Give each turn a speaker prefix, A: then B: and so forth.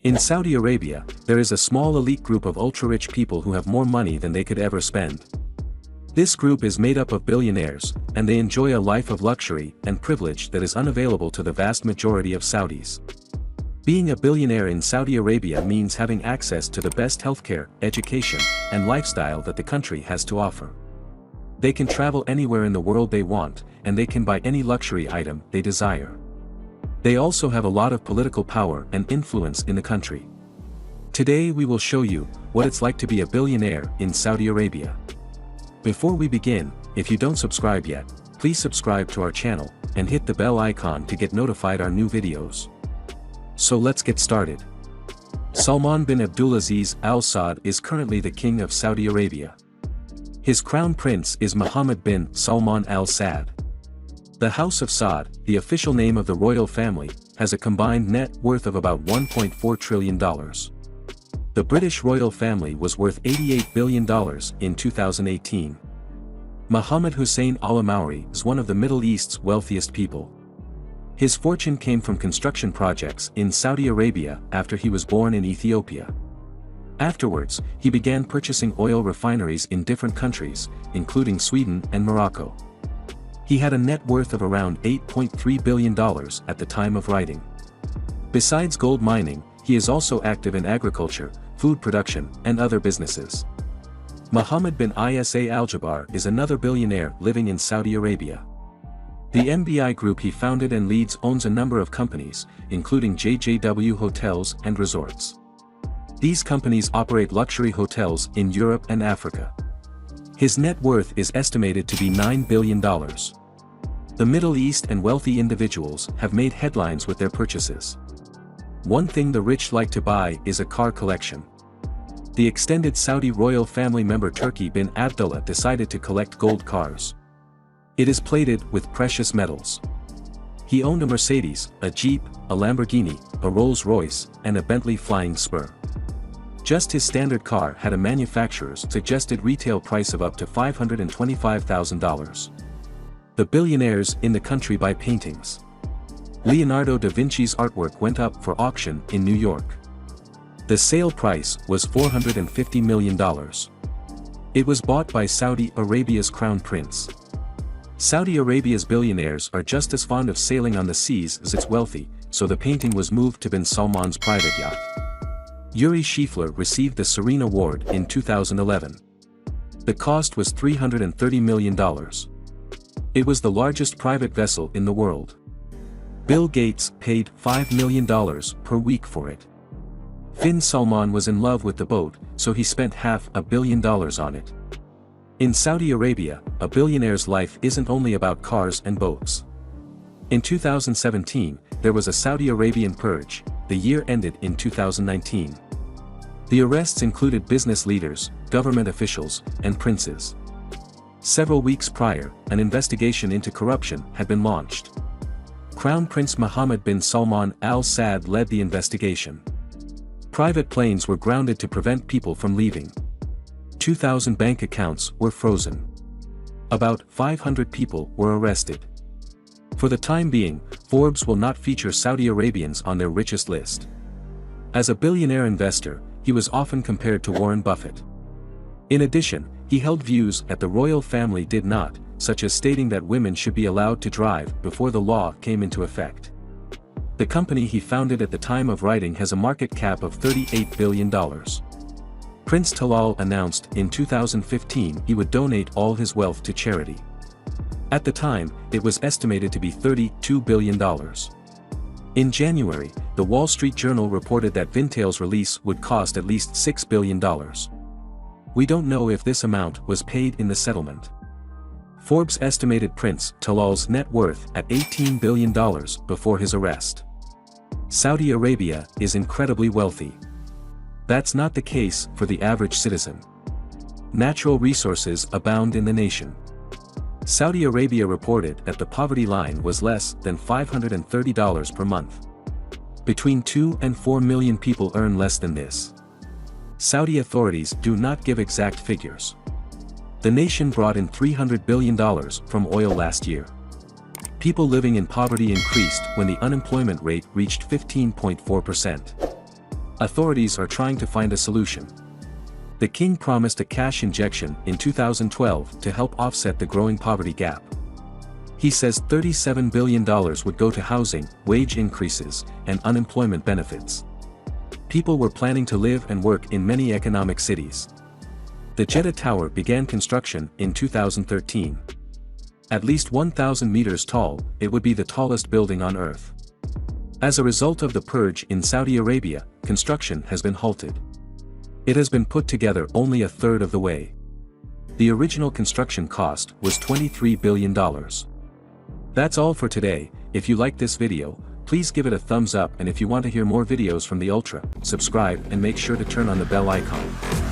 A: In Saudi Arabia, there is a small elite group of ultra-rich people who have more money than they could ever spend. This group is made up of billionaires, and they enjoy a life of luxury and privilege that is unavailable to the vast majority of Saudis. Being a billionaire in Saudi Arabia means having access to the best healthcare, education, and lifestyle that the country has to offer. They can travel anywhere in the world they want, and they can buy any luxury item they desire. They also have a lot of political power and influence in the country. Today we will show you what it's like to be a billionaire in Saudi Arabia. Before we begin, if you don't subscribe yet, please subscribe to our channel, and hit the bell icon to get notified our new videos. So let's get started. Salman bin Abdulaziz Al Saud is currently the king of Saudi Arabia. His crown prince is Mohammed bin Salman Al Saud. The House of Saud, the official name of the royal family, has a combined net worth of about $1.4 trillion. The British royal family was worth $88 billion in 2018. Mohammed Hussein Al-Amauri is one of the Middle East's wealthiest people. His fortune came from construction projects in Saudi Arabia after he was born in Ethiopia. Afterwards, he began purchasing oil refineries in different countries, including Sweden and Morocco. He had a net worth of around $8.3 billion at the time of writing. Besides gold mining, he is also active in agriculture, food production, and other businesses. Mohammed bin Isa Al-Jabbar is another billionaire living in Saudi Arabia. The MBI Group he founded and leads owns a number of companies, including JJW Hotels and Resorts. These companies operate luxury hotels in Europe and Africa. His net worth is estimated to be $9 billion. The Middle East and wealthy individuals have made headlines with their purchases. One thing the rich like to buy is a car collection. The extended Saudi royal family member Turki bin Abdullah decided to collect gold cars. It is plated with precious metals. He owned a Mercedes, a Jeep, a Lamborghini, a Rolls-Royce, and a Bentley Flying Spur. Just his standard car had a manufacturer's suggested retail price of up to $525,000. The billionaires in the country buy paintings. Leonardo da Vinci's artwork went up for auction in New York. The sale price was $450 million. It was bought by Saudi Arabia's crown prince. Saudi Arabia's billionaires are just as fond of sailing on the seas as its wealthy, so the painting was moved to bin Salman's private yacht. Yuri Schiefler received the Serene Award in 2011. The cost was $330 million. It was the largest private vessel in the world. Bill Gates paid $5 million per week for it. Bin Salman was in love with the boat, so he spent $500 million on it. In Saudi Arabia, a billionaire's life isn't only about cars and boats. In 2017, there was a Saudi Arabian purge. The year ended in 2019. The arrests included business leaders, government officials, and princes. Several weeks prior, an investigation into corruption had been launched. Crown Prince Mohammed bin Salman Al Saud led the investigation. Private planes were grounded to prevent people from leaving. 2,000 bank accounts were frozen. About 500 people were arrested. For the time being, Forbes will not feature Saudi Arabians on their richest list. As a billionaire investor, he was often compared to Warren Buffett. In addition, he held views that the royal family did not, such as stating that women should be allowed to drive before the law came into effect. The company he founded at the time of writing has a market cap of $38 billion. Prince Talal announced in 2015 he would donate all his wealth to charity. At the time, it was estimated to be $32 billion. In January, the Wall Street Journal reported that Vintail's release would cost at least $6 billion. We don't know if this amount was paid in the settlement. Forbes estimated Prince Talal's net worth at $18 billion before his arrest. Saudi Arabia is incredibly wealthy. That's not the case for the average citizen. Natural resources abound in the nation. Saudi Arabia reported that the poverty line was less than $530 per month. Between 2 and 4 million people earn less than this. Saudi authorities do not give exact figures. The nation brought in $300 billion from oil last year. People living in poverty increased when the unemployment rate reached 15.4%. Authorities are trying to find a solution. The king promised a cash injection in 2012 to help offset the growing poverty gap. He says $37 billion would go to housing, wage increases, and unemployment benefits. People were planning to live and work in many economic cities. The Jeddah Tower began construction in 2013. At least 1,000 meters tall, it would be the tallest building on Earth. As a result of the purge in Saudi Arabia, construction has been halted. It has been put together only a third of the way. The original construction cost was $23 billion. That's all for today. If you liked this video, please give it a thumbs up, and if you want to hear more videos from the Ultra, subscribe and make sure to turn on the bell icon.